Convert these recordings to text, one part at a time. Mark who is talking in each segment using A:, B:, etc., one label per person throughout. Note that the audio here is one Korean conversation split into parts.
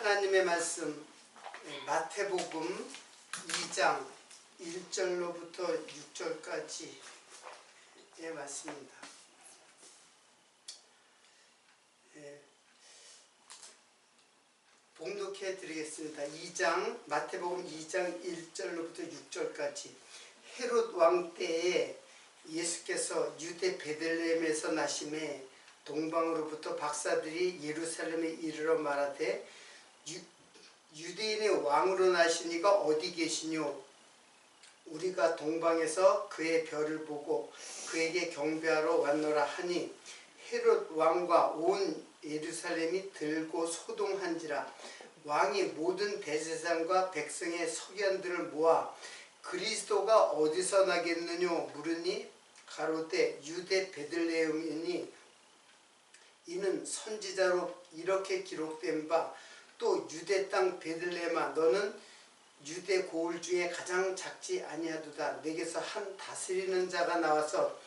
A: 하나님의 말씀 마태복음 2장 1절로부터 6절까지의 말씀입니다. 봉독해 드리겠습니다. 마태복음 2장 1절로부터 6절까지. 헤롯 왕 때에 예수께서 유대 베들레헴에서 나심에 동방으로부터 박사들이 예루살렘에 이르러 말하되 유대인의 왕으로 나시니가 어디 계시뇨? 우리가 동방에서 그의 별을 보고 그에게 경배하러 왔노라 하니 헤롯 왕과 온 예루살렘이 들고 소동한지라. 왕이 모든 대제사장과 백성의 서기관들을 모아 그리스도가 어디서 나겠느냐 물으니 가로되 유대 베들레헴이니 이는 선지자로 이렇게 기록된 바 또 유대 땅 베들레헴아 너는 유대 고을 중에 가장 작지 아니하도다. 내게서 한 다스리는 자가 나와서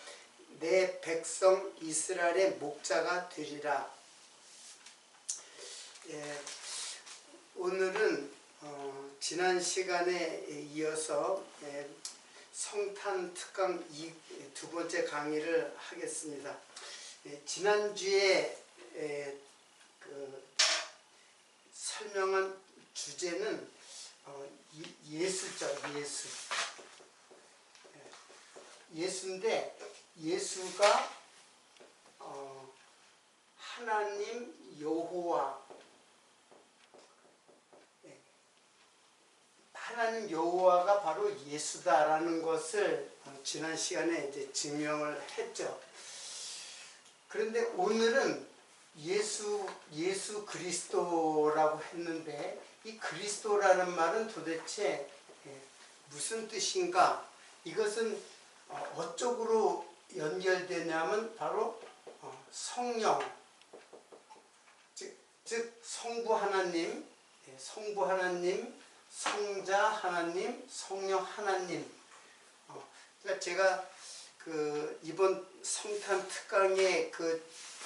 A: 내 백성 이스라엘의 목자가 되리라. 오늘은 지난 시간에 이어서 성탄 특강 두 번째 강의를 하겠습니다. 지난주에 설명한 주제는 예수죠. 예수인데 예수가 하나님 여호와, 하나님 여호와가 바로 예수다라는 것을 지난 시간에 이제 증명을 했죠. 그런데 오늘은 예수 그리스도라고 했는데 이 그리스도라는 말은 도대체 무슨 뜻인가? 이것은 어쪽으로 연결되냐면 바로 성령, 즉 성부 하나님, 성자 하나님, 성령 하나님. 그러니까 제가 이번 성탄 특강의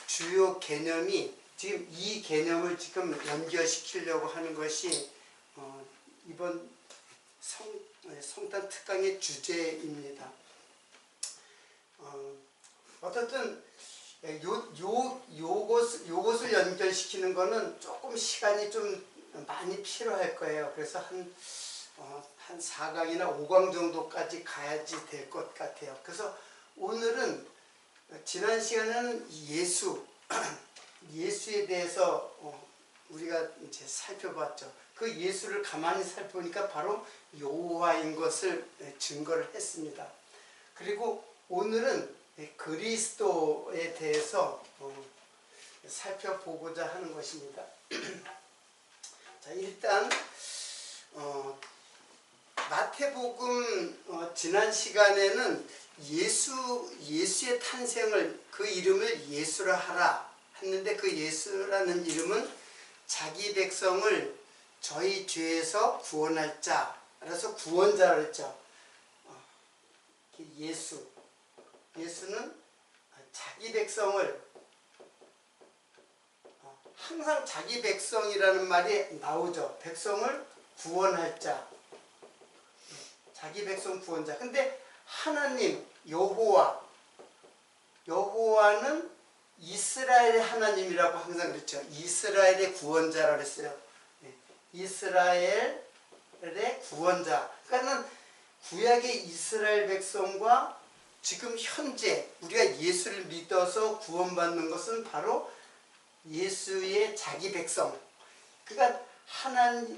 A: 주요 개념이 지금 이 개념을 지금 연결시키려고 하는 것이 이번 성탄 특강의 주제입니다. 어떻든 요것을 연결시키는 거는 조금 시간이 좀 많이 필요할 거예요. 그래서 한 4강이나 5강 정도까지 가야지 될 것 같아요. 그래서 오늘은 지난 시간에는 예수에 대해서 우리가 이제 살펴봤죠. 그 예수를 가만히 살펴보니까 바로 여호와인 것을 증거를 했습니다. 그리고 오늘은 그리스도에 대해서 살펴보고자 하는 것입니다. 자, 일단 마태복음 지난 시간에는 예수의 탄생을, 그 이름을 예수라 하라 했는데 그 예수라는 이름은 자기 백성을 저희 죄에서 구원할 자, 그래서 구원자를 했죠. 예수는 자기 백성을, 항상 자기 백성이라는 말이 나오죠. 백성을 구원할 자, 자기 백성 구원자. 근데 하나님 여호와는 이스라엘의 하나님이라고 항상 그랬죠. 이스라엘의 구원자라고 했어요. 이스라엘의 구원자. 그러니까는 구약의 이스라엘 백성과 지금 현재 우리가 예수를 믿어서 구원받는 것은 바로 예수의 자기 백성. 그러니까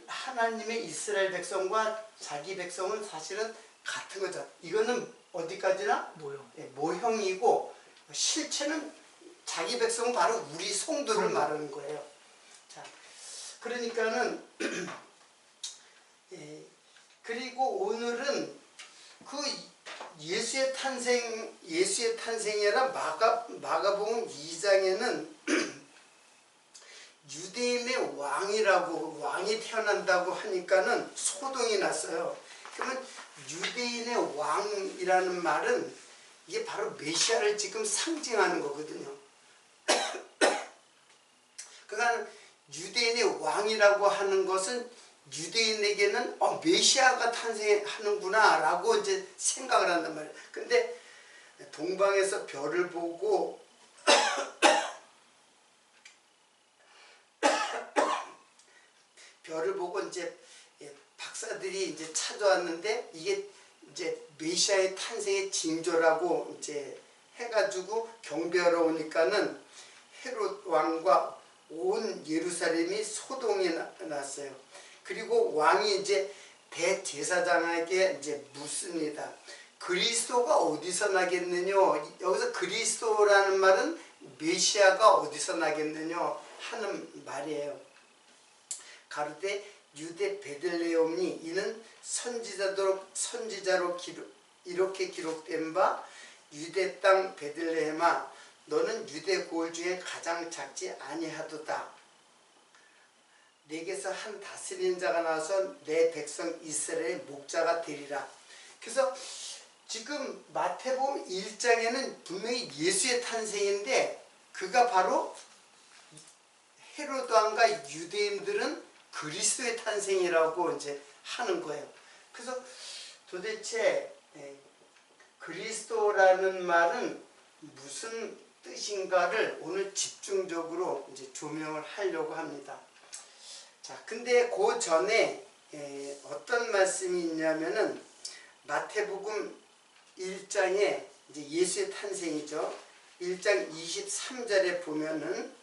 A: 하나님의 이스라엘 백성과 자기 백성은 사실은 같은 거죠. 이거는 어디까지나 모형이고 실체는 자기 백성은 바로 우리 성도를 말하는 거예요. 자, 그러니까는 그리고 오늘은 그 예수의 탄생이라 마가복음 2장에는 유대인의 왕이 태어난다고 하니까는 소동이 났어요. 그러면 유대인의 왕이라는 말은 이게 바로 메시아를 지금 상징하는 거거든요. 그러니까 유대인의 왕이라고 하는 것은 유대인에게는 메시아가 탄생하는구나 라고 이제 생각을 한단 말이에요. 근데 동방에서 별을 보고 별을 보고 이제 박사들이 이제 찾아왔는데 이게 이제 메시아의 탄생의 징조라고 이제 해가지고 경배하러 오니까는 헤롯 왕과 온 예루살렘이 소동이 났어요. 그리고 왕이 이제 대제사장에게 이제 묻습니다. 그리스도가 어디서 나겠느냐? 여기서 그리스도라는 말은 메시아가 어디서 나겠느냐 하는 말이에요. 가로되 유대 베들레헴이 이는 선지자로 이렇게 기록된 바 유대 땅 베들레헴아 너는 유대 고을 중에 가장 작지 아니하도다. 내게서 한 다스리는 자가 나와서 내 백성 이스라엘의 목자가 되리라. 그래서 지금 마태복음 1장에는 분명히 예수의 탄생인데 그가 바로 헤로드 왕과 유대인들은 그리스도의 탄생이라고 이제 하는 거예요. 그래서 도대체 그리스도라는 말은 무슨 뜻인가를 오늘 집중적으로 이제 조명을 하려고 합니다. 자, 근데 그 전에 어떤 말씀이 있냐면은 마태복음 1장에 이제 예수의 탄생이죠. 1장 23절에 보면은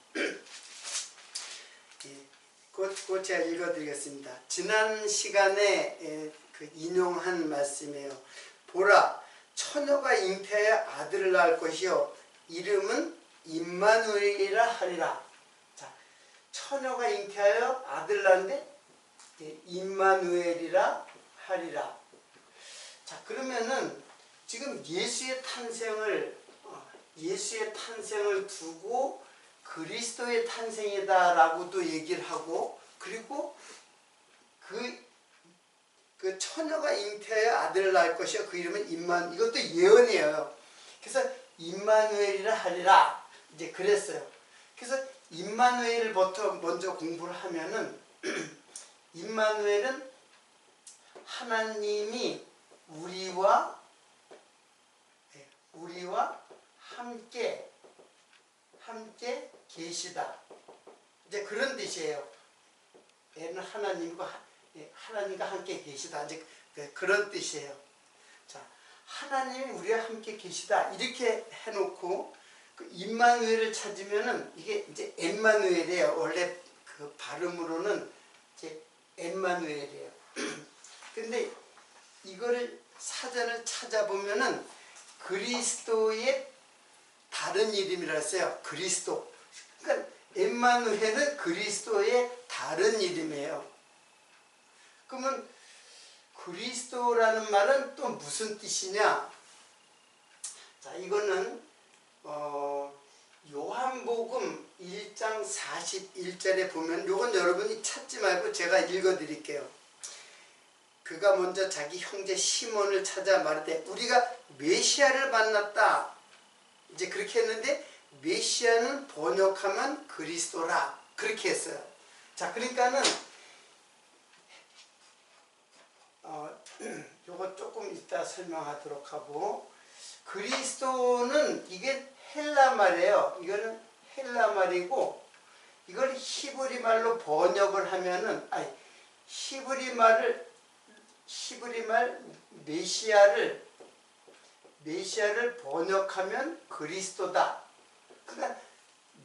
A: 그거 제가 읽어드리겠습니다. 지난 시간에 그 인용한 말씀이에요. 보라, 처녀가 잉태하여 아들을 낳을 것이요 이름은 임마누엘이라 하리라. 자, 처녀가 잉태하여 아들을 낳는데 임마누엘이라 하리라. 자, 그러면은 지금 예수의 탄생을 두고 그리스도의 탄생이다라고도 얘기를 하고, 그리고 그 처녀가 잉태하여 아들을 낳을 것이요 그 이름은 이것도 예언이에요. 그래서 임마누엘이라 하리라 이제 그랬어요. 그래서 임마누엘부터 먼저 공부를 하면은 임마누엘은 하나님이 우리와 함께 계시다. 이제 그런 뜻이에요. 얘는 하나님과 함께 계시다. 이제 그런 뜻이에요. 자, 하나님이 우리와 함께 계시다. 이렇게 해놓고 그 임마누엘을 찾으면은 이게 이제 엠마누엘이에요. 원래 그 발음으로는 이제 엠마누엘이에요. 근데 이거를 사전을 찾아보면은 그리스도의 다른 이름이라 했어요. 그리스도. 그러니까 엠마누엘은 그리스도의 다른 이름이에요. 그러면 그리스도라는 말은 또 무슨 뜻이냐? 자, 이거는 요한복음 1장 41절에 보면, 요건 여러분이 찾지 말고 제가 읽어드릴게요. 그가 먼저 자기 형제 시몬을 찾아 말하되 우리가 메시아를 만났다. 이제 그렇게 했는데 메시아는 번역하면 그리스도라 그렇게 했어요. 자, 그러니까는 요거 조금 이따 설명하도록 하고, 그리스도는 이게 헬라 말이에요. 이거는 헬라 말이고, 이걸 히브리 말로 번역을 하면은 히브리 말 메시아를 번역하면 그리스도다. 그러니까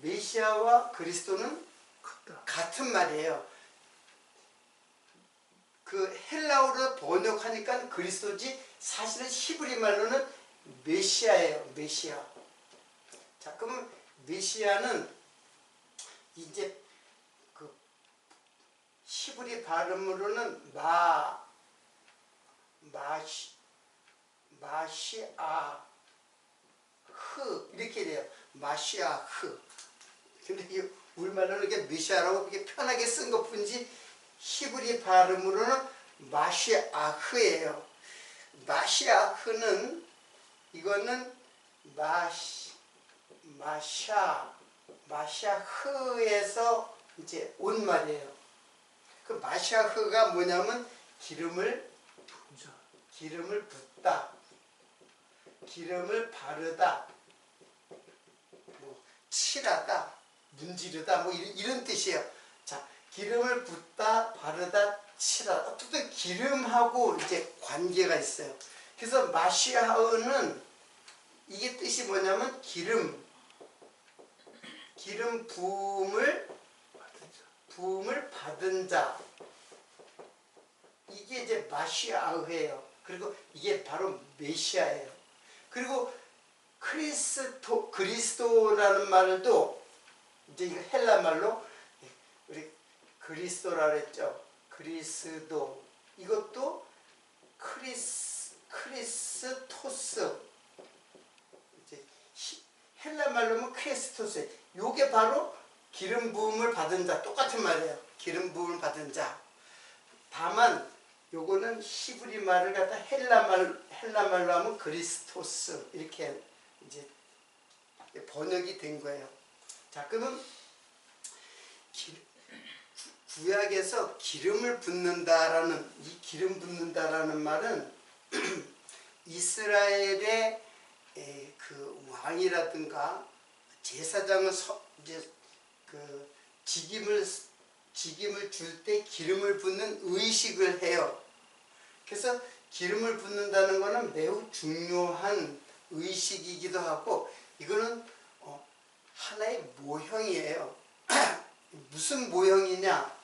A: 메시아와 그리스도는 같은 말이에요. 그 헬라어로 번역하니까 그리스도지 사실은 히브리 말로는 메시아예요. 메시아. 자, 그러면 메시아는 이제 그 히브리 발음으로는 마시아 흐 이렇게 돼요. 마시아 흐. 근데 이 우리말로는 이게 메시아라고 이렇게 편하게 쓴 것뿐이지 히브리 발음으로는 마시아흐예요. 마시아흐는 이거는 마샤흐에서 이제 온 말이에요. 그 마샤흐가 뭐냐면 기름을 붓다, 기름을 바르다, 뭐 칠하다, 문지르다, 뭐 이런 뜻이에요. 자, 기름을 붓다, 바르다, 칠하다. 어쨌든 기름하고 이제 관계가 있어요. 그래서 마시아흐는 이게 뜻이 뭐냐면 기름 부음을 받은 자. 이게 이제 마시아흐예요. 그리고 이게 바로 메시아예요. 그리고 그리스도라는 말도 이제 이거 헬라 말로 우리 그리스도라 그랬죠. 그리스도. 이것도 크리스토스. 이제 헬라 말로는 크리스토스. 요게 바로 기름 부음을 받은 자. 똑같은 말이에요. 기름 부음을 받은 자. 다만 요거는 히브리 말을 갖다 헬라 말로 하면 그리스토스 이렇게 이제 번역이 된 거예요. 자, 그러면 구약에서 기름을 붓는다라는 이 기름 붓는다라는 말은 이스라엘의 그 왕이라든가 제사장을 이제 그 직임을 줄 때 기름을 붓는 의식을 해요. 그래서 기름을 붓는다는 것은 매우 중요한 의식이기도 하고 이거는 하나의 모형이에요. 무슨 모형이냐?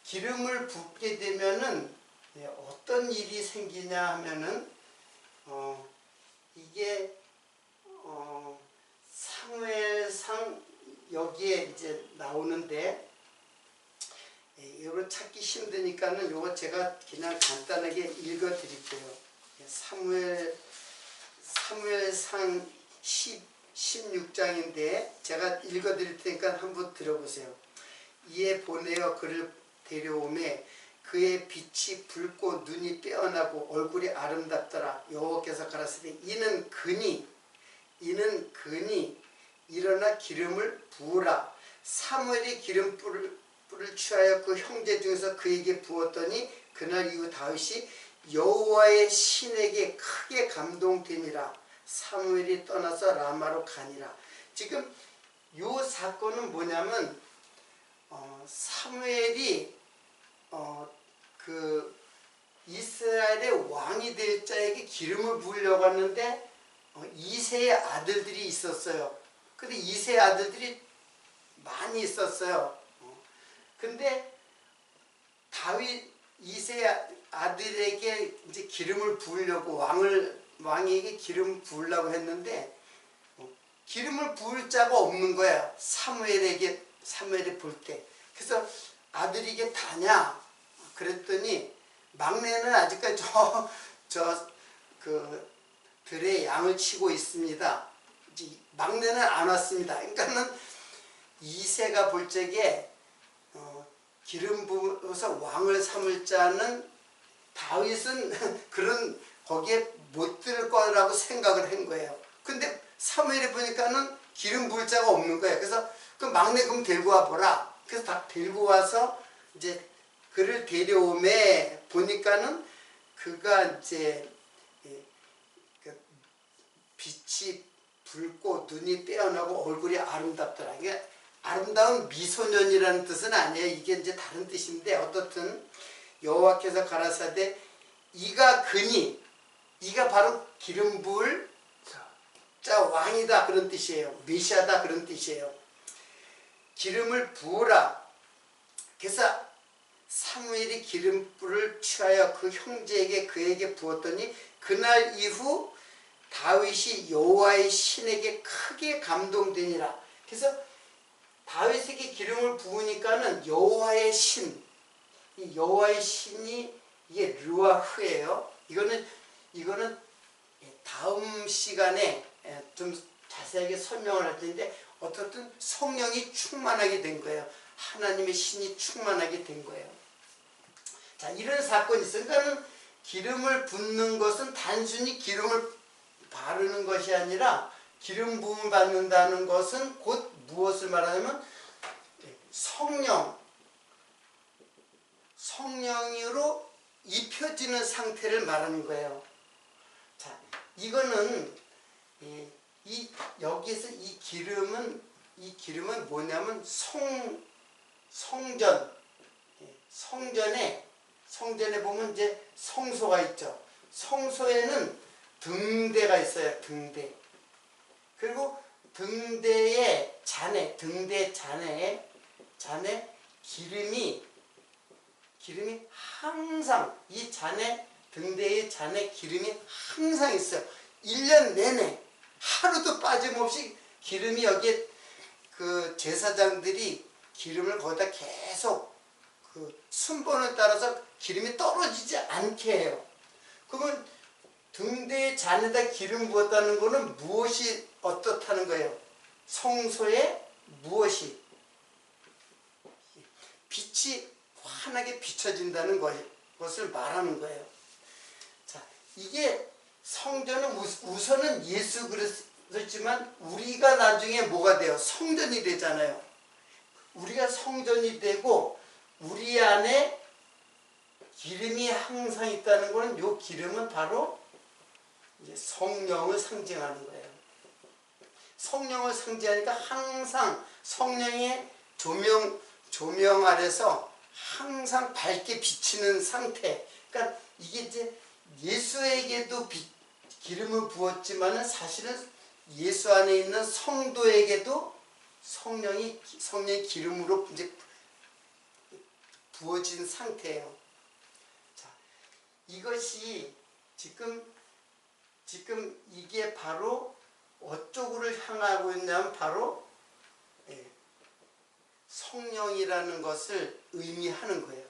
A: 기름을 붓게 되면은 어떤 일이 생기냐 하면은 이게 사무엘상 여기에 이제 나오는데 이거 찾기 힘드니까는 요거 제가 그냥 간단하게 읽어 드릴게요. 사무엘상 16장인데 제가 읽어 드릴 테니까 한번 들어보세요. 이에 보내어 그를 데려오매 그의 빛이 붉고 눈이 빼어나고 얼굴이 아름답더라. 여호와께서 가라사대 이는 그니 일어나 기름을 부으라. 사무엘이 기름불을 취하여 그 형제 중에서 그에게 부었더니 그날 이후 다윗이 여호와의 신에게 크게 감동되니라. 사무엘이 떠나서 라마로 가니라. 지금 요 사건은 뭐냐면 사무엘이 그 이스라엘의 왕이 될 자에게 기름을 부으려고 하는데 2세의 아들들이 있었어요. 근데 2세의 아들들이 많이 있었어요. 근데 다윗 2세 아들에게 이제 기름을 부으려고 왕에게 기름을 부으려고 했는데 기름을 부을 자가 없는 거야. 사무엘이 볼 때. 그래서 아들이 이게 다냐? 그랬더니 막내는 아직까지 그 들에 양을 치고 있습니다. 막내는 안 왔습니다. 그러니까는 2세가 볼 적에 기름 부어서 왕을 삼을 자는 다윗은 그런 거기에 못 들 거라고 생각을 한 거예요. 근데 사무엘이 보니까는 기름 부을 자가 없는 거예요. 그래서 그 막내 그럼 데리고 와 보라. 그래서 다 데리고 와서 이제 그를 데려오매 보니까는 그가 이제 빛이 붉고 눈이 빼어나고 얼굴이 아름답더라. 이게 아름다운 미소년이라는 뜻은 아니에요. 이게 이제 다른 뜻인데 어떻든 여호와께서 가라사대 이가 바로 기름 부을 자 왕이다 그런 뜻이에요. 메시아다 그런 뜻이에요. 기름을 부으라. 그래서 사무엘이 기름불을 취하여 그 형제에게 그에게 부었더니 그날 이후 다윗이 여호와의 신에게 크게 감동되니라. 그래서 다윗에게 기름을 부으니까는 여호와의 신, 이 여호와의 신이 이게 르와흐예요. 이거는 다음 시간에 좀 자세하게 설명을 할 텐데 어떻든 성령이 충만하게 된 거예요. 하나님의 신이 충만하게 된 거예요. 자, 이런 사건이 있어요. 그러니까는 기름을 붓는 것은 단순히 기름을 바르는 것이 아니라 기름 부음을 받는다는 것은 곧 무엇을 말하냐면 성령으로 입혀지는 상태를 말하는 거예요. 자, 이거는 여기에서 이 기름은 뭐냐면 성전에 보면 이제 성소가 있죠. 성소에는 등대가 있어요. 등대. 그리고 등대 잔에 기름이 항상 이 등대의 잔에 기름이 항상 있어요. 1년 내내 하루도 빠짐없이 기름이 여기에 그 제사장들이 기름을 거기다 계속 그 순번을 따라서 기름이 떨어지지 않게 해요. 그러면 등대의 잔에다 기름 부었다는 것은 무엇이 어떻다는 거예요? 성소에 무엇이? 빛이 환하게 비춰진다는 것을 말하는 거예요. 자, 이게 성전은 우선은 예수 그리스도지만 우리가 나중에 뭐가 돼요? 성전이 되잖아요. 우리가 성전이 되고 우리 안에 기름이 항상 있다는 것은 이 기름은 바로 이제 성령을 상징하는 거예요. 성령을 상징하니까 항상 성령의 조명 아래서 항상 밝게 비치는 상태. 그러니까 이게 이제 예수에게도 기름을 부었지만은 사실은 예수 안에 있는 성도에게도 성령의 기름으로 이제 부어진 상태예요. 자, 이것이 지금 이게 바로 어쪽으로 향하고 있냐면 바로 성령이라는 것을 의미하는 거예요.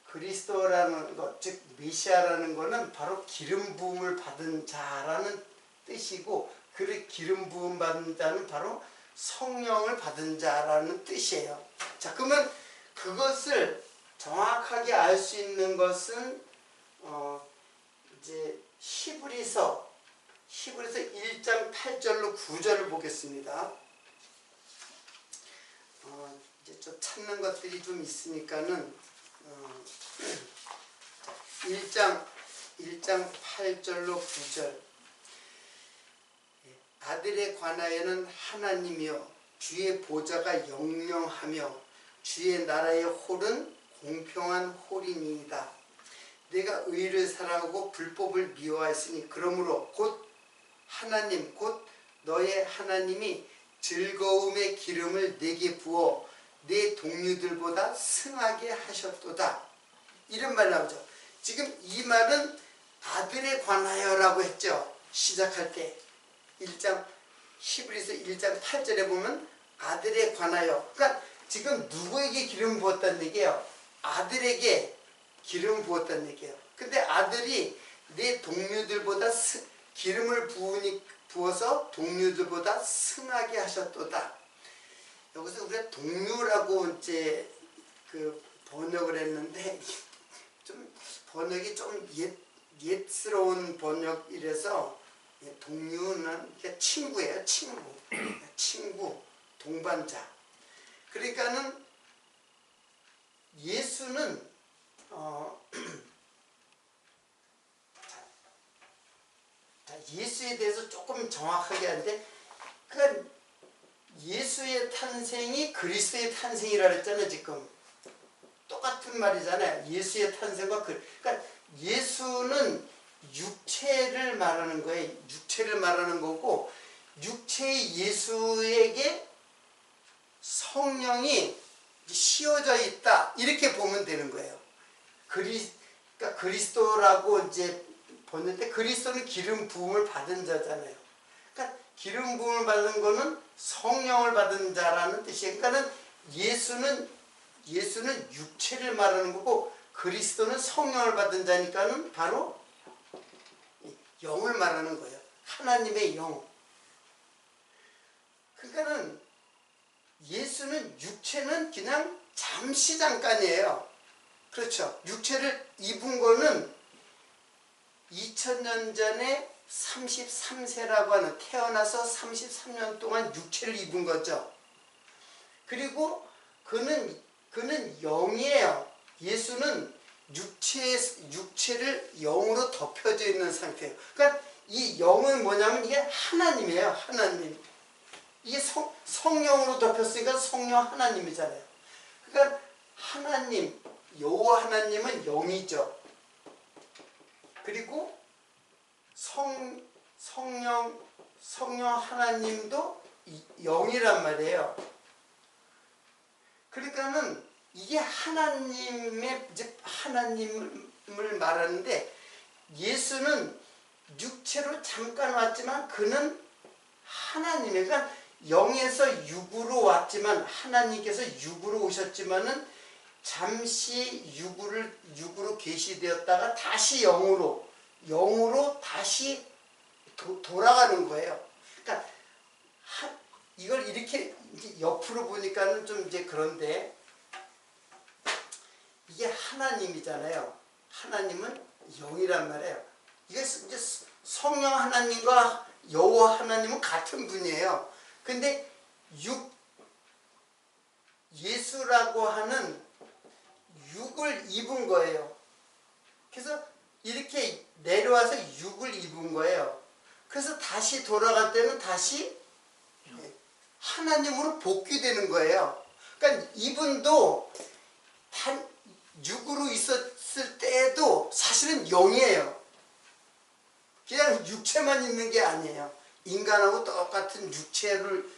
A: 그리스도라는 것, 즉 메시아라는 것은 바로 기름 부음을 받은 자라는 뜻이고, 그 기름 부음 받은 자는 바로 성령을 받은 자라는 뜻이에요. 자, 그러면 그것을 정확하게 알 수 있는 것은 이제 히브리서 1장 8절로 9절을 보겠습니다. 이제 좀 찾는 것들이 좀 있으니까는 1장 8절로 9절. 아들에 관하여는 하나님이여 주의 보좌가 영영하며 주의 나라의 홀은 공평한 홀이니이다. 내가 의를 사랑하고 불법을 미워하였으니 그러므로 곧 하나님 곧 너의 하나님이 즐거움의 기름을 내게 부어 내 동료들보다 승하게 하셨도다. 이런 말 나오죠. 지금 이 말은 아들에 관하여라고 했죠. 시작할 때 히브리서 1장 8절에 보면 아들에 관하여. 그러니까 지금 누구에게 기름 부었다는 얘기예요? 아들에게 기름 부었다는 얘기예요. 근데 아들이 내 동료들보다 기름을 부어서 동료들보다 승하게 하셨도다. 여기서 우리가 동료라고 이제 그 번역을 했는데 좀 번역이 좀 옛스러운 번역이라서 동료는 친구예요. 친구, 동반자. 그러니까는 예수는 예수에 대해서 조금 정확하게 하는데, 그러니까 예수의 탄생이 그리스도의 탄생이라 그랬잖아요. 지금 똑같은 말이잖아요. 예수의 탄생과 그러니까 예수는 육체를 말하는 거예요. 육체를 말하는 거고, 육체의 예수에게 성령이 씌워져 있다, 이렇게 보면 되는 거예요. 그러니까 그리스도라고 이제 보는데, 그리스도는 기름 부음을 받은 자잖아요. 그러니까 기름 부음을 받은 거는 성령을 받은 자라는 뜻이에요. 그러니까는 예수는 육체를 말하는 거고, 그리스도는 성령을 받은 자니까는 바로 영을 말하는 거예요. 하나님의 영. 그러니까는 예수는 육체는 그냥 잠시 잠깐이에요. 그렇죠. 육체를 입은 거는 2000년 전에 33세라고 하는, 태어나서 33년 동안 육체를 입은 거죠. 그리고 그는 영이에요. 예수는 육체를 영으로 덮여져 있는 상태예요. 그러니까 이 영은 뭐냐면 이게 하나님이에요. 하나님. 이게 성령으로 덮였으니까 성령 하나님이잖아요. 그러니까 하나님, 여호와 하나님은 영이죠. 그리고 성령 하나님도 영이란 말이에요. 그러니까는 이게 하나님의, 즉 하나님을 말하는데, 예수는 육체로 잠깐 왔지만 그는 하나님이에요. 그러니까 영에서 육으로 왔지만, 하나님께서 육으로 오셨지만은 잠시 육으로 계시되었다가 다시 영으로 다시 돌아가는 거예요. 그러니까 이걸 이렇게 옆으로 보니까는 좀 이제 그런데, 이게 하나님이잖아요. 하나님은 영이란 말이에요. 이게 이제 성령 하나님과 여호와 하나님은 같은 분이에요. 근데 예수라고 하는 육을 입은 거예요. 그래서 이렇게 내려와서 육을 입은 거예요. 그래서 다시 돌아갈 때는 다시 하나님으로 복귀되는 거예요. 그러니까 이분도 육으로 있었을 때에도 사실은 영이에요. 그냥 육체만 있는 게 아니에요. 인간하고 똑같은 육체를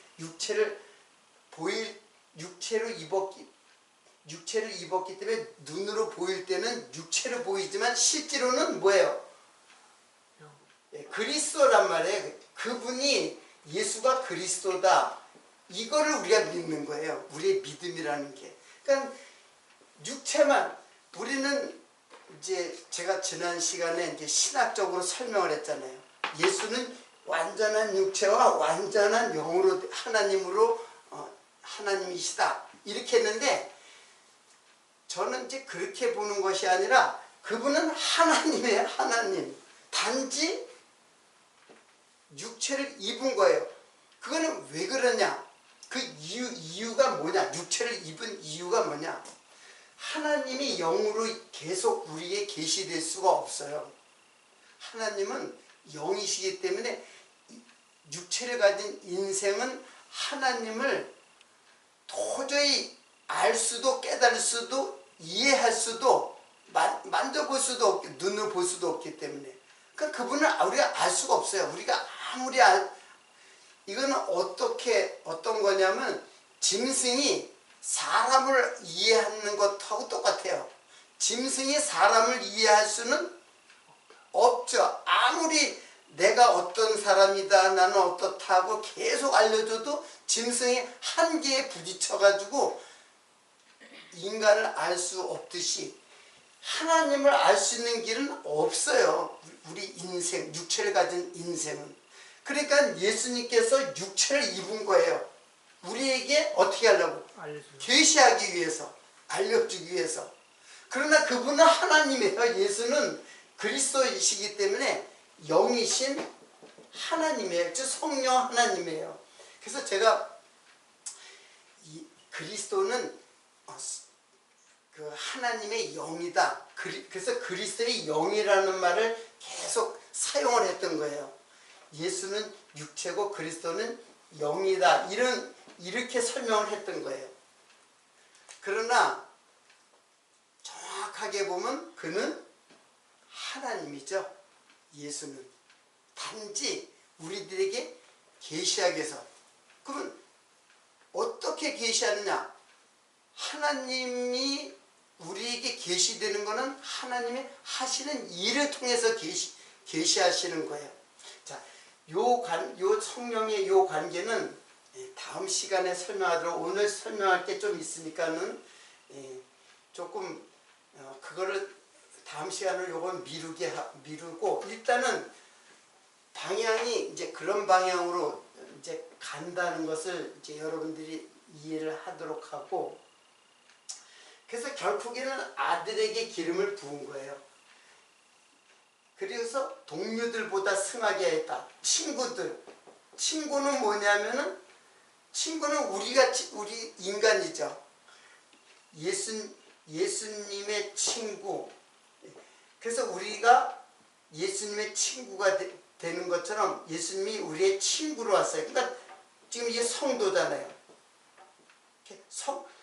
A: 입었기 때문에 눈으로 보일 때는 육체로 보이지만 실제로는 뭐예요? 그리스도란 말이에요. 그분이 예수가 그리스도다. 이거를 우리가 믿는 거예요. 우리의 믿음이라는 게. 그러니까 육체만, 우리는 이제 제가 지난 시간에 이제 신학적으로 설명을 했잖아요. 예수는 완전한 육체와 완전한 영으로, 하나님이시다. 이렇게 했는데, 저는 이제 그렇게 보는 것이 아니라 그분은 하나님이에요. 하나님. 단지 육체를 입은 거예요. 그거는 왜 그러냐? 그 이유가 뭐냐? 육체를 입은 이유가 뭐냐? 하나님이 영으로 계속 우리에게 계시될 수가 없어요. 하나님은 영이시기 때문에 육체를 가진 인생은 하나님을 도저히 알 수도 깨달을 수도 이해할 수도 만져볼 수도 없고 눈으로 볼 수도 없기 때문에, 그러니까 그분을 우리가 알 수가 없어요. 우리가 아무리 이거는 어떤 거냐면, 짐승이 사람을 이해하는 것하고 똑같아요. 짐승이 사람을 이해할 수는 없죠. 아무리 내가 어떤 사람이다, 나는 어떻다고 계속 알려줘도 짐승이 한계에 부딪혀가지고 인간을 알 수 없듯이 하나님을 알 수 있는 길은 없어요. 우리 인생, 육체를 가진 인생은. 그러니까 예수님께서 육체를 입은 거예요. 우리에게 어떻게 하려고? 계시하기 위해서, 알려주기 위해서. 그러나 그분은 하나님이에요. 예수는 그리스도이시기 때문에 영이신 하나님이에요. 즉 성령 하나님이에요. 그래서 제가 그리스도는 그 하나님의 영이다. 그래서 그리스도의 영이라는 말을 계속 사용을 했던 거예요. 예수는 육체고 그리스도는 영이다. 이렇게 설명을 했던 거예요. 그러나 정확하게 보면 그는 하나님이죠. 예수는 단지 우리들에게 계시하기 위해서. 그러면 어떻게 계시하느냐? 하나님이 우리에게 계시되는 것은 하나님이 하시는 일을 통해서 계시하시는 거예요. 자, 요 성령의 요 관계는 다음 시간에 설명하도록, 오늘 설명할 게 좀 있으니까는 조금 그거를 다음 시간을 요건 미루고, 일단은 방향이 이제 그런 방향으로 이제 간다는 것을 이제 여러분들이 이해를 하도록 하고, 그래서 결국에는 아들에게 기름을 부은 거예요. 그래서 동료들보다 승하게 했다. 친구는 뭐냐면은, 친구는 우리 가지죠. 예수님의 친구. 그래서 우리가 예수님의 친구가 되는 것처럼 예수님이 우리의 친구로 왔어요. 그러니까 지금 이게 성도잖아요.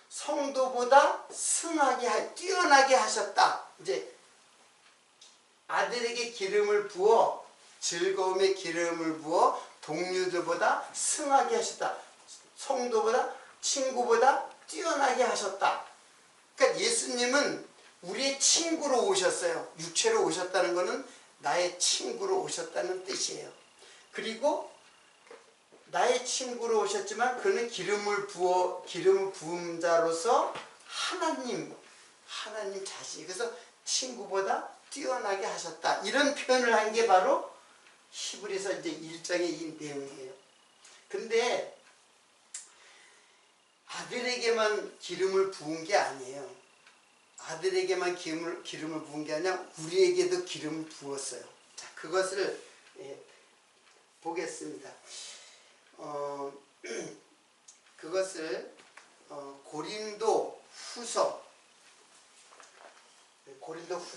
A: 성도보다 뛰어나게 하셨다. 이제 아들에게 기름을 부어 즐거움의 기름을 부어 동료들보다 승하게 하셨다. 성도보다 친구보다 뛰어나게 하셨다. 그러니까 예수님은 우리의 친구로 오셨어요. 육체로 오셨다는 것은 나의 친구로 오셨다는 뜻이에요. 그리고 나의 친구로 오셨지만 그는 기름 부은 자로서 하나님 자신. 그래서 친구보다 뛰어나게 하셨다. 이런 표현을 한 게 바로 히브리서 이제 1장의 이 내용이에요. 근데 아들에게만 기름을 부은 게 아니에요. 아들에게만 기름을 부은 게 아니라 우리에게도 기름을 부었어요. 자, 그것을 보겠습니다. 그것을 고린도 후서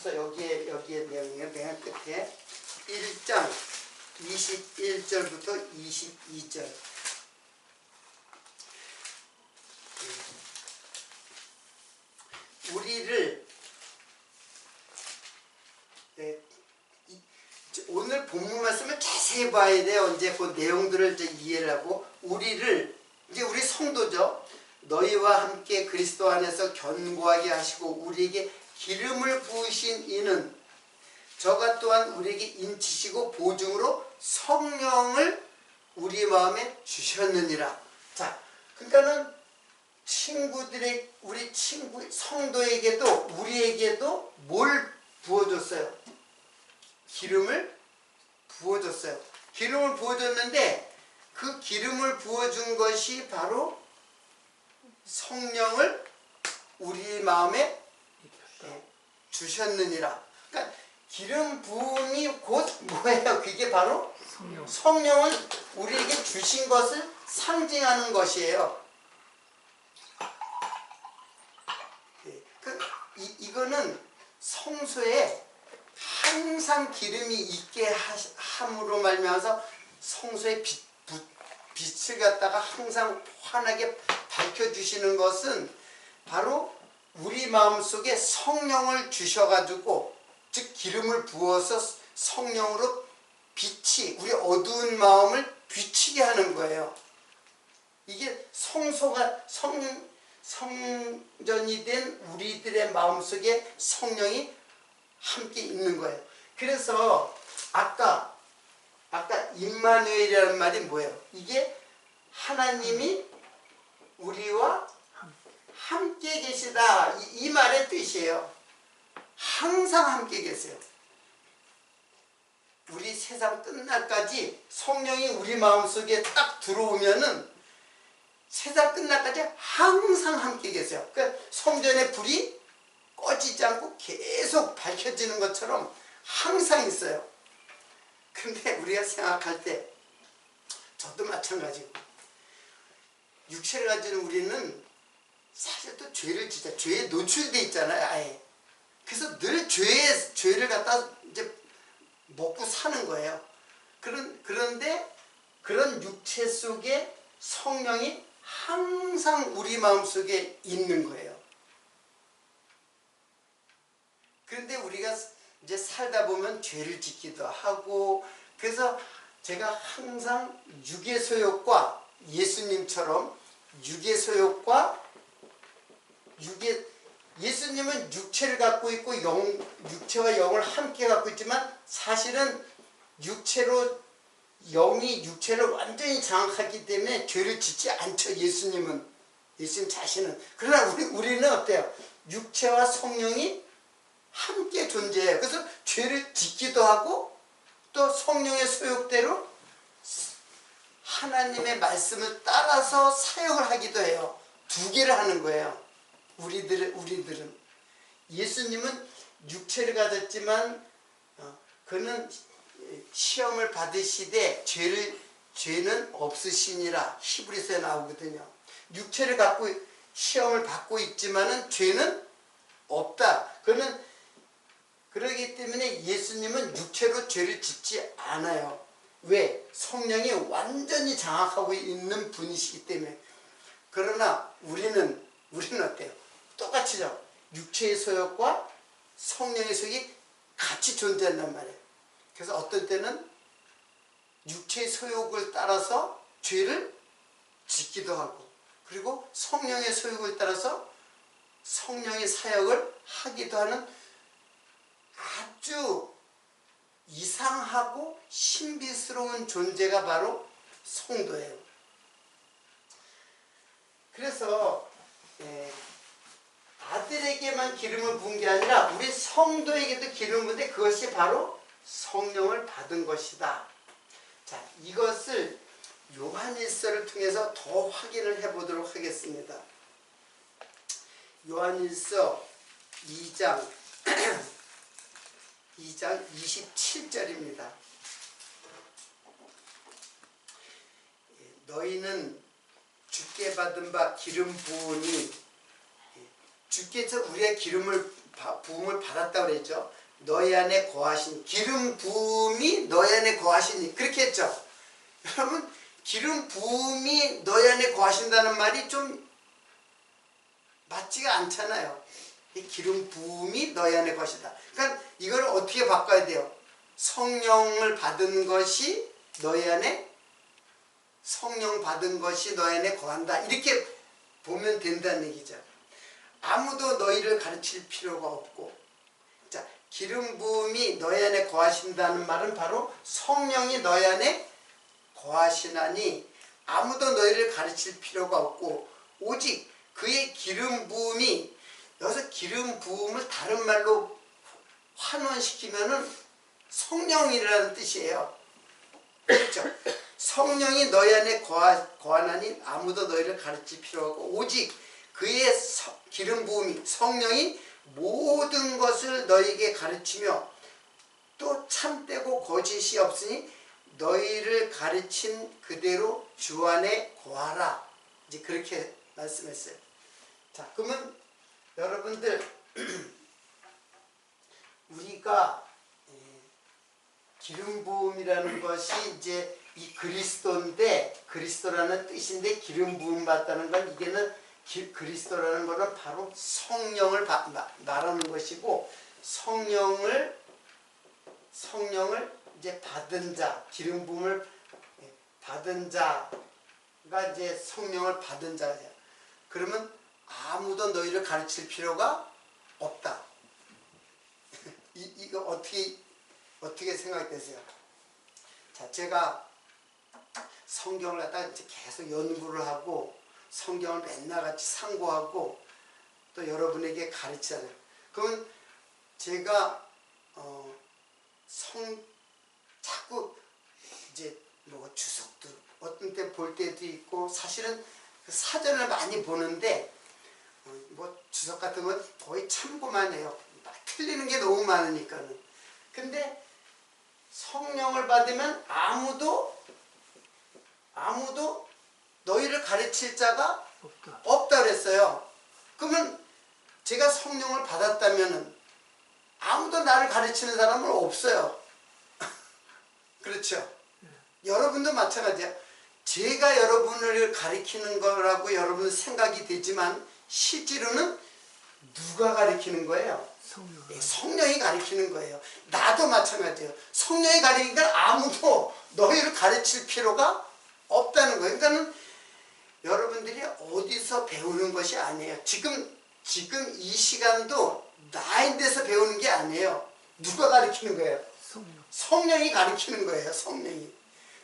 A: 여기에 내용이에요. 맨 끝에 1장 21절부터 22절. 우리를 오늘 본문 말씀을 자세히 봐야 돼요. 이제 그 내용들을 이제 이해를 하고 우리를 이제 우리 성도죠. 너희와 함께 그리스도 안에서 견고하게 하시고 우리에게 기름을 부으신 이는 저가 또한 우리에게 인치시고 보증으로 성령을 우리 마음에 주셨느니라. 자, 그러니까는 우리 친구 성도에게도 우리에게도 뭘 부어줬어요? 기름을 부어줬어요. 기름을 부어줬는데 그 기름을 부어준 것이 바로 성령을 우리 마음에 주셨느니라. 그러니까 기름 부음이 곧 뭐예요? 그게 바로 성령을 우리에게 주신 것을 상징하는 것이에요. 이거는 성소에 항상 기름이 있게 함으로 말미암아서 성소의 빛을 갖다가 항상 환하게 밝혀주시는 것은 바로 우리 마음속에 성령을 주셔가지고 즉 기름을 부어서 성령으로 우리 어두운 마음을 비치게 하는 거예요. 이게 성전이 된 우리들의 마음속에 성령이 함께 있는 거예요. 그래서 아까 임마누엘이라는 말이 뭐예요? 이게 하나님이 우리와 함께 계시다. 이 말의 뜻이에요. 항상 함께 계세요. 우리 세상 끝날까지 성령이 우리 마음속에 딱 들어오면은 세상 끝날까지 항상 함께 계세요. 그러니까 성전의 불이 꺼지지 않고 계속 밝혀지는 것처럼 항상 있어요. 근데 우리가 생각할 때 저도 마찬가지고 육체를 가진 우리는 사실 또 죄에 노출돼 있잖아요. 아예. 그래서 늘 죄를 갖다 이제 먹고 사는 거예요. 그런데 그런 육체 속에 성령이 항상 우리 마음속에 있는 거예요. 그런데 우리가 이제 살다 보면 죄를 짓기도 하고, 그래서 제가 항상 육의 소욕과 예수님처럼 예수님은 육체를 갖고 있고 육체와 영을 함께 갖고 있지만 사실은 영이 육체를 완전히 장악하기 때문에 죄를 짓지 않죠. 예수님 자신은. 그러나 우리는 어때요? 육체와 성령이 함께 존재해요. 그래서 죄를 짓기도 하고 또 성령의 소욕대로 하나님의 말씀을 따라서 사역을 하기도 해요. 두 개를 하는 거예요. 우리들은. 예수님은 육체를 가졌지만 그는 시험을 받으시되 죄는 없으시니라. 히브리서에 나오거든요. 육체를 갖고 시험을 받고 있지만은 죄는 없다. 그러기 때문에 예수님은 육체로 죄를 짓지 않아요. 왜? 성령이 완전히 장악하고 있는 분이시기 때문에. 그러나 우리는 어때요? 똑같이죠. 육체의 소욕과 성령의 소욕이 같이 존재한단 말이에요. 그래서 어떤 때는 육체의 소욕을 따라서 죄를 짓기도 하고, 그리고 성령의 소욕을 따라서 성령의 사역을 하기도 하는 아주 이상하고 신비스러운 존재가 바로 성도예요. 그래서 아들에게만 기름을 부은 게 아니라 우리 성도에게도 기름을 부은데 그것이 바로 성령을 받은 것이다. 자, 이것을 요한일서를 통해서 더 확인을 해보도록 하겠습니다. 요한일서 2장 27절입니다. 너희는 주께 받은 바 기름 부으니, 주께서 우리의 부음을 받았다고 그랬죠. 너희 안에 거하시니, 기름 부음이 너희 안에 거하시니, 그렇게 했죠. 여러분, 기름 부음이 너희 안에 거하신다는 말이 좀 맞지가 않잖아요. 이 기름 부음이 너희 안에 거하시다. 그러니까 이걸 어떻게 바꿔야 돼요? 성령을 받은 것이 너희 안에, 성령 받은 것이 너희 안에 거한다. 이렇게 보면 된다는 얘기죠. 아무도 너희를 가르칠 필요가 없고, 자, 기름 부음이 너희 안에 거하신다는 말은 바로 성령이 너희 안에 거하시나니 아무도 너희를 가르칠 필요가 없고 오직 그의 기름 부음이, 여기서 기름 부음을 다른 말로 환원시키면은 성령이라는 뜻이에요. 그렇죠? 성령이 너희 안에 거하나니 아무도 너희를 가르칠 필요가 없고 오직 그의 기름 부음이, 성령이 모든 것을 너희에게 가르치며 또 참되고 거짓이 없으니 너희를 가르친 그대로 주 안에 거하라. 이제 그렇게 말씀했어요. 자, 그러면 여러분들 우리가 기름 부음이라는 것이 이제 이 그리스도인데, 그리스도라는 뜻인데 기름 부음 받다는 건, 이게는 그리스도라는 것은 바로 성령을 말하는 것이고, 성령을 이제 받은 자, 기름 부음을 받은 자가 이제 성령을 받은 자예요. 그러면 아무도 너희를 가르칠 필요가 없다. 이거 어떻게 생각되세요? 자, 제가 성경을 갖다가 이제 계속 연구를 하고 성경을 맨날 같이 상고하고 또 여러분에게 가르치잖아요. 그러면 제가 자꾸 이제 뭐 주석도 어떤 때 볼 때도 있고, 사실은 그 사전을 많이 보는데 뭐 주석 같은 건 거의 참고만 해요. 틀리는 게 너무 많으니까는. 근데 성령을 받으면 아무도 너희를 가르칠 자가 없다 그랬어요. 그러면 제가 성령을 받았다면은 아무도 나를 가르치는 사람은 없어요. 그렇죠? 여러분도 마찬가지야. 제가 여러분을 가르치는 거라고 여러분 생각이 되지만 실제로는 누가 가르치는 거예요? 성령이 가르치는 거예요. 나도 마찬가지예요. 성령이 가르치니까 아무도 너희를 가르칠 필요가 없다는 거예요. 그러니까는 여러분들이 어디서 배우는 것이 아니에요. 지금 이 시간도 나인 데서 배우는 게 아니에요. 누가 가르치는 거예요? 성령이 가르치는 거예요. 성령이.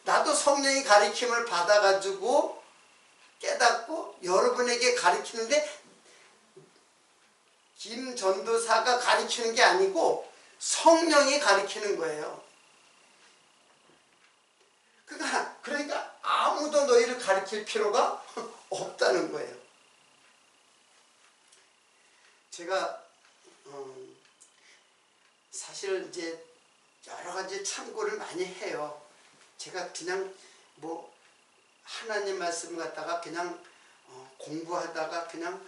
A: 나도 성령이 가르침을 받아가지고 깨닫고 여러분에게 가르치는데, 김 전도사가 가르치는 게 아니고 성령이 가르치는 거예요. 그러니까 아무도 너희를 가르칠 필요가 없다는 거예요. 제가 사실 이제 여러 가지 참고를 많이 해요. 제가 그냥 뭐 하나님 말씀 갖다가 그냥 공부하다가 그냥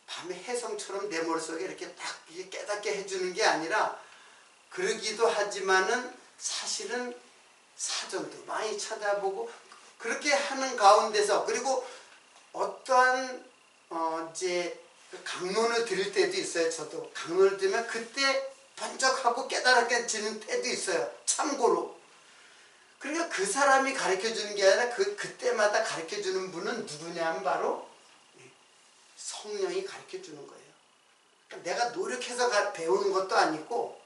A: 밤에 해성처럼 내 머릿속에 이렇게 딱 깨닫게 해주는 게 아니라, 그러기도 하지만은 사실은 사전도 많이 찾아보고 그렇게 하는 가운데서, 그리고 어떠한 이제 강론을 들을 때도 있어요. 저도 강론을 들으면 그때 번쩍하고 깨달아지는 때도 있어요. 참고로. 그러니까 그 사람이 가르쳐주는 게 아니라 그때마다 가르쳐주는 분은 누구냐 하면 바로 성령이 가르쳐주는 거예요. 그러니까 내가 노력해서 배우는 것도 아니고,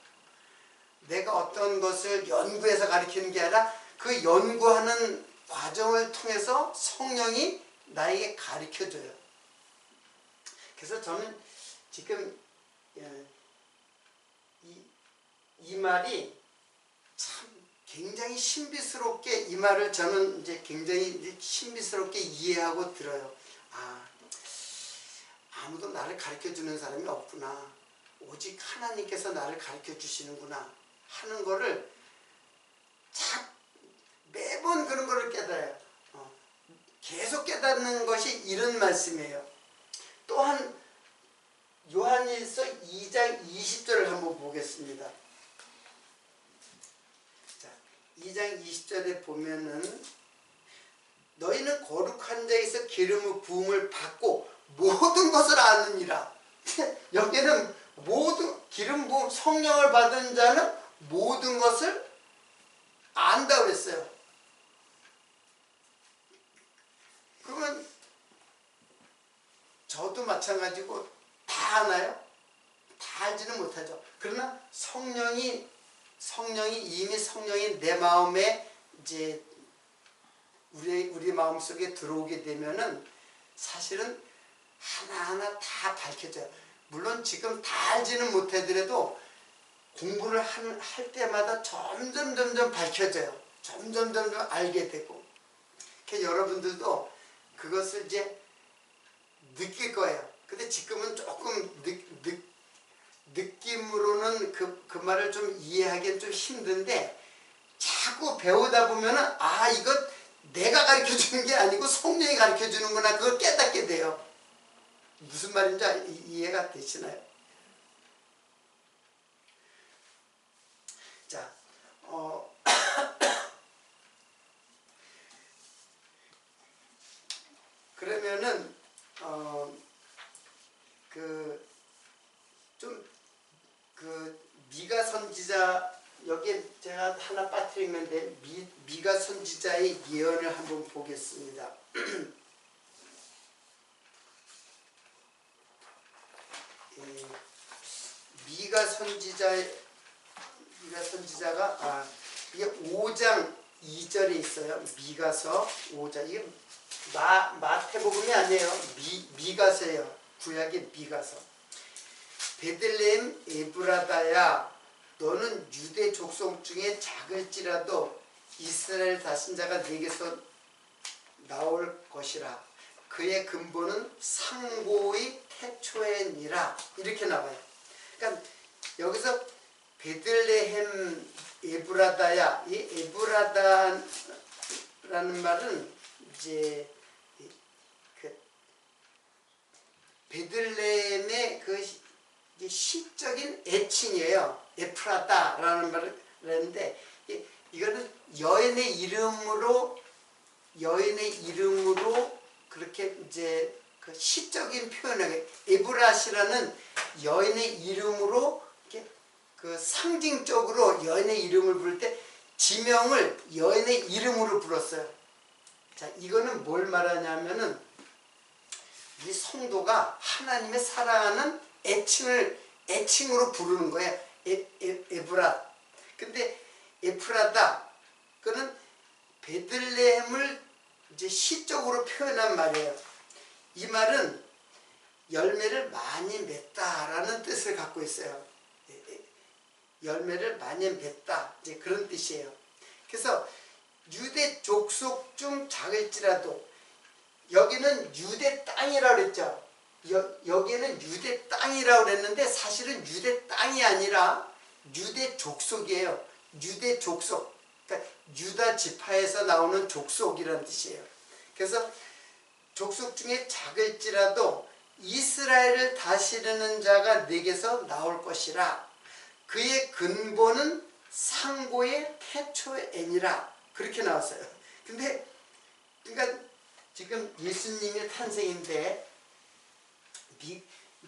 A: 내가 어떤 것을 연구해서 가르치는 게 아니라 그 연구하는 과정을 통해서 성령이 나에게 가르쳐줘요. 그래서 저는 지금 이 말이 참 굉장히 신비스럽게, 이 말을 저는 이제 굉장히 신비스럽게 이해하고 들어요. 아무도 나를 가르쳐주는 사람이 없구나. 오직 하나님께서 나를 가르쳐주시는구나 하는 거를 매번 그런 거를 깨달아요. 계속 깨닫는 것이 이런 말씀이에요. 또한 요한일서 2장 20절을 한번 보겠습니다. 자, 2장 20절에 보면은 너희는 거룩한 자에서 기름의 부음을 받고 모든 것을 아느니라. 여기는 모든 기름 부음, 성령을 받은 자는 모든 것을 안다 그랬어요. 그러면 저도 마찬가지고 다 아나요? 다 알지는 못하죠. 그러나 성령이 이미 성령이 내 마음에 이제 우리 마음속에 들어오게 되면은 사실은 하나하나 다 밝혀져요. 물론 지금 다 알지는 못하더라도 공부를 할 때마다 점점 밝혀져요. 점점 알게 되고. 그래서 여러분들도 그것을 이제 느낄 거예요. 근데 지금은 조금 느낌으로는 그 말을 좀 이해하기는 좀 힘든데, 자꾸 배우다 보면은 이건 내가 가르쳐 주는 게 아니고 성령이 가르쳐 주는구나, 그걸 깨닫게 돼요. 무슨 말인지 이해가 되시나요? 자, 그러면은 미가 선지자, 여기에 제가 하나 빠뜨리는데 미가 선지자의 예언을 한번 보겠습니다. 미가 선지자가 이게 5장 2절에 있어요. 미가서 5장. 이게 마태복음이 아니에요. 미가서예요. 구약의 미가서. 베들레헴 에브라다야, 너는 유대 족속 중에 작을지라도 이스라엘 다신 자가 네게서 나올 것이라. 그의 근본은 상고의 태초에니라. 이렇게 나와요. 그러니까 여기서 베들레헴 에브라다야, 이 에브라다라는 말은 이제 베들레헴의 시적인 애칭이에요. 에프라다라는 말을 했는데, 이거는 여인의 이름으로 그렇게 이제 그 시적인 표현을, 에브라시라는 여인의 이름으로 이렇게 그 상징적으로 여인의 이름을 부를 때 지명을 여인의 이름으로 불렀어요. 자, 이거는 뭘 말하냐면은 이 성도가 하나님의 사랑하는 애칭으로 부르는 거예요. 에브라. 근데 에프라다, 그는 베들레헴을 이제 시적으로 표현한 말이에요. 이 말은 열매를 많이 맺다라는 뜻을 갖고 있어요. 열매를 많이 맺다, 이제 그런 뜻이에요. 그래서 유대 족속 중 작을지라도, 여기는 유대 땅이라고 그랬죠. 여기에는 유대 땅이라고 그랬는데 사실은 유대 땅이 아니라 유대 족속이에요. 유대 족속. 그러니까 유다 지파에서 나오는 족속이라는 뜻이에요. 그래서 족속 중에 작을지라도 이스라엘을 다스리는 자가 내게서 나올 것이라. 그의 근본은 상고의 태초애니라. 그렇게 나왔어요. 근데 그러니까 지금 예수님의 탄생인데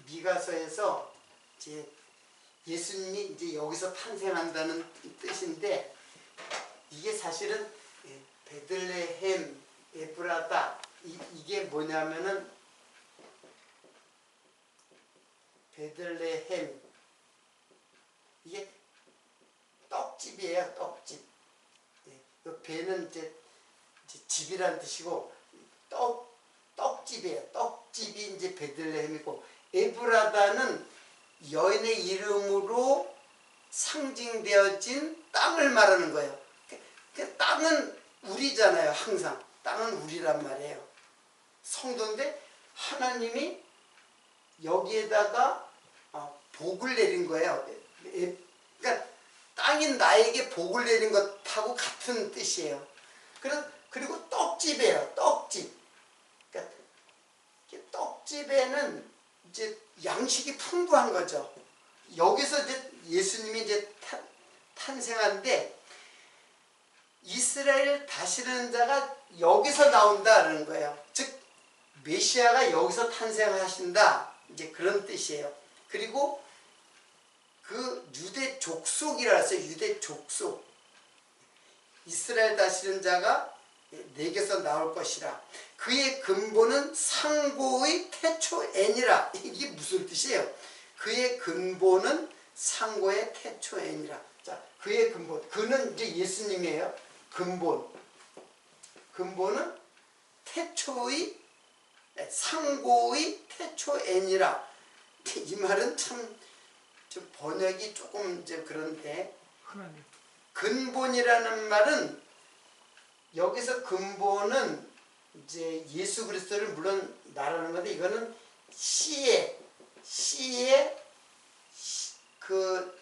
A: 미가서에서 이제 예수님이 이제 여기서 탄생한다는 뜻인데, 이게 사실은 베들레헴, 에브라다, 이게 뭐냐면은 베들레헴, 이게 떡집이에요. 떡집. 배는 이제 집이란 뜻이고, 떡집이에요. 떡집이 이제 베들레헴이고, 에브라다는 여인의 이름으로 상징되어진 땅을 말하는 거예요. 그 땅은 우리잖아요. 항상 땅은 우리란 말이에요. 성도인데 하나님이 여기에다가 복을 내린 거예요. 그러니까 땅인 나에게 복을 내린 것하고 같은 뜻이에요. 그리고 떡집이에요. 떡집. 그러니까 떡집에는 이제 양식이 풍부한 거죠. 여기서 이제 예수님이 이제 탄생한데, 이스라엘 다스리는 자가 여기서 나온다는 거예요. 즉 메시아가 여기서 탄생하신다, 이제 그런 뜻이에요. 그리고 그 유대 족속이라 했어요. 유대 족속. 이스라엘 다스리는 자가 내게서 나올 것이라. 그의 근본은 상고의 태초애니라. 이게 무슨 뜻이에요? 그의 근본은 상고의 태초애니라. 자, 그의 근본. 그는 이제 예수님이에요. 근본은 태초의, 상고의 태초애니라. 이 말은 참 좀 번역이 조금 이제 그런데,
B: 하나님.
A: 근본이라는 말은 여기서 근본은 이제 예수 그리스도를 물론 말하는 건데, 이거는 씨의 그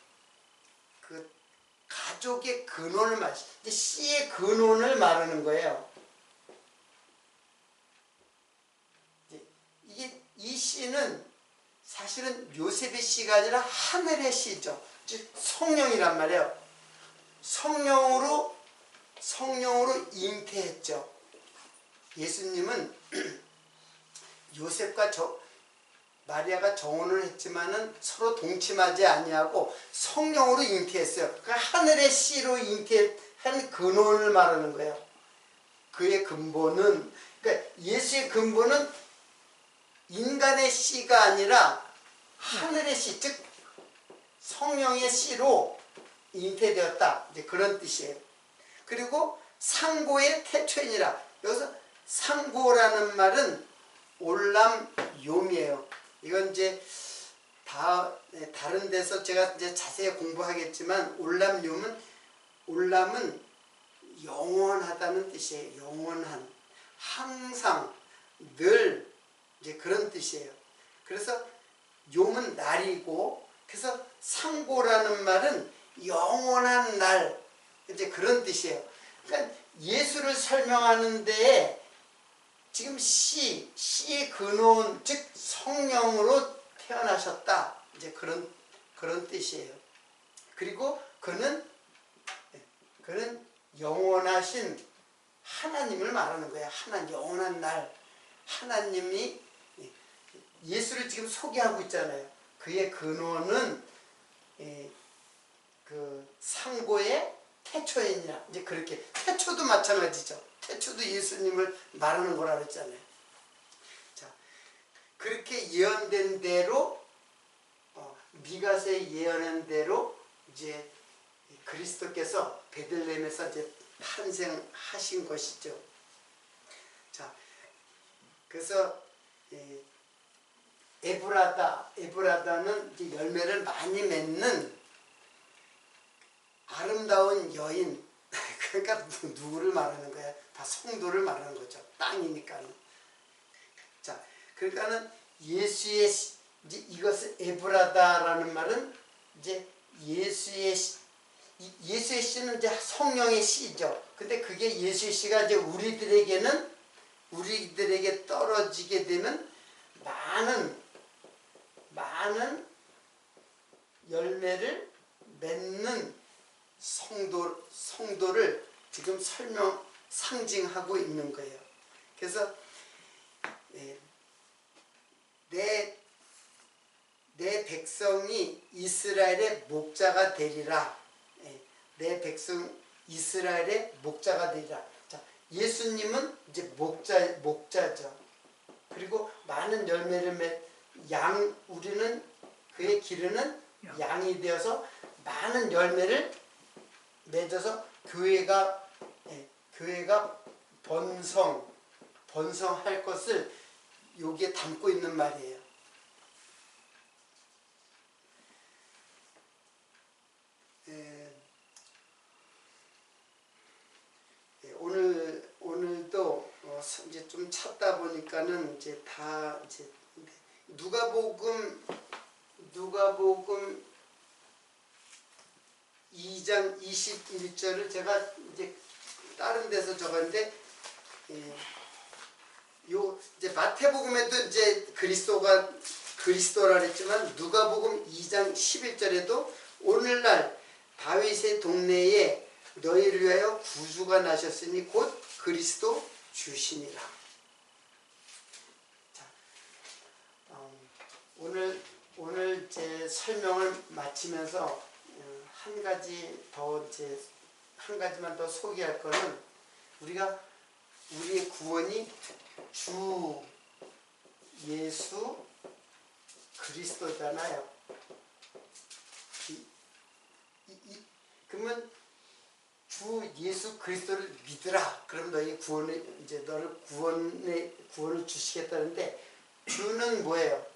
A: 가족의 근원을 씨의 근원을 말하는 거예요. 이 씨는 사실은 요셉의 씨가 아니라 하늘의 씨죠. 즉 성령이란 말이에요. 성령으로 잉태했죠. 예수님은 요셉과 마리아가 정혼을 했지만은 서로 동침하지 아니하고 성령으로 잉태했어요. 그러니까 하늘의 씨로 잉태한 근원을 말하는 거예요. 그의 근본은, 그러니까 예수의 근본은 인간의 씨가 아니라 하늘의 씨, 즉 성령의 씨로 잉태되었다, 이제 그런 뜻이에요. 그리고 상고의 태초이니라. 여기서 상고라는 말은 올람욤이에요. 이건 이제 다른 데서 제가 이제 자세히 공부하겠지만, 올람은 영원하다는 뜻이에요. 영원한, 항상, 늘, 이제 그런 뜻이에요. 그래서 욤은 날이고, 그래서 상고라는 말은 영원한 날, 이제 그런 뜻이에요. 그러니까 예수를 설명하는 데에 지금 씨의 근원, 즉 성령으로 태어나셨다, 이제 그런 뜻이에요. 그리고 그는 영원하신 하나님을 말하는 거예요. 영원한 날, 하나님이 예수를 지금 소개하고 있잖아요. 그의 근원은 그 상고의 태초이니라. 이제 그렇게, 태초도 마찬가지죠. 태초도 예수님을 말하는 거라 그랬잖아요. 자, 그렇게 예언된 대로, 미가서에 예언한 대로 이제 그리스도께서 베들레헴에서 이제 탄생하신 것이죠. 자, 그래서 에브라다는 이제 열매를 많이 맺는 아름다운 여인, 그러니까 누구를 말하는 거야? 다 성도를 말하는 거죠. 땅이니까는. 자, 그러니까는 이제 이것을 에브라다라는 말은 이제 예수의 씨는 이제 성령의 씨죠. 근데 그게 예수의 씨가 이제 우리들에게는 우리들에게 떨어지게 되면 많은 열매를 맺는 성도를 지금 상징하고 있는 거예요. 그래서 내 백성이 이스라엘의 목자가 되리라. 내 백성 이스라엘의 목자가 되리라. 자, 예수님은 이제 목자죠. 그리고 많은 열매를 우리는 그의 기르는 양이 되어서 많은 열매를 맺어서 교회가 번성할 것을 여기에 담고 있는 말이에요. 오늘도 이제 좀 찾다 보니까는 이제 다 이제 누가복음 2장 21절을 제가 이제 다른 데서 적었는데, 이제 마태복음에도 이제 그리스도라 그랬지만 누가복음 2장 11절에도 오늘날 다윗의 동네에 너희를 위하여 구주가 나셨으니 곧 그리스도 주시니라. 자, 오늘 제 설명을 마치면서 한 가지만 더 소개할 거는, 우리의 구원이 주 예수 그리스도잖아요. 그러면 주 예수 그리스도를 믿으라. 그럼 너희 너를 구원을 주시겠다는데, 주는 뭐예요?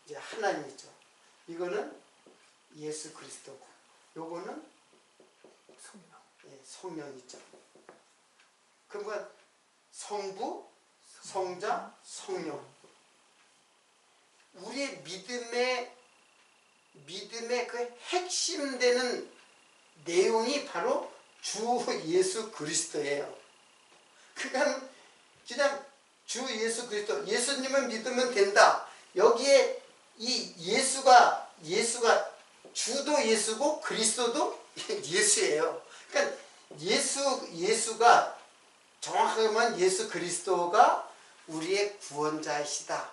A: 이제 하나님이죠. 이거는 예수 그리스도고, 요거는 성령이죠. 그러면 성부, 성자, 성령. 우리의 믿음의 그 핵심되는 내용이 바로 주 예수 그리스도예요. 그냥 주 예수 그리스도, 예수님을 믿으면 된다. 여기에 이 예수가 주도 예수고 그리스도도 예수예요. 그러니까 예수가 정확하게 말하면 예수 그리스도가 우리의 구원자이시다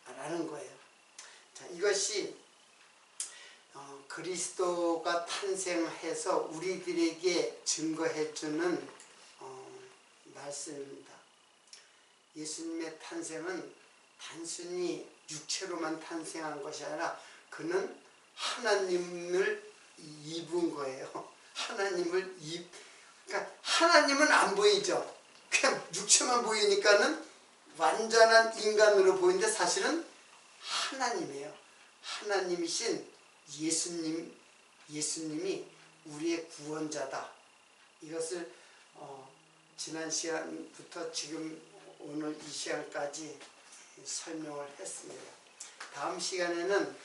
A: 라는 거예요. 자, 이것이 그리스도가 탄생해서 우리들에게 증거해주는 말씀입니다. 예수님의 탄생은 단순히 육체로만 탄생한 것이 아니라 그는 하나님을 입은 거예요. 그러니까 하나님은 안 보이죠. 그냥 육체만 보이니까는 완전한 인간으로 보이는데 사실은 하나님이에요. 하나님이신 예수님이 우리의 구원자다. 이것을 지난 시간부터 지금 오늘 이 시간까지 설명을 했습니다. 다음 시간에는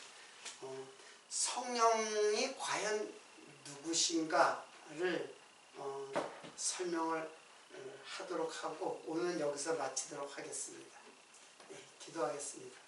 A: 성령이 과연 누구신가를 설명을 하도록 하고, 오늘 여기서 마치도록 하겠습니다. 네, 기도하겠습니다.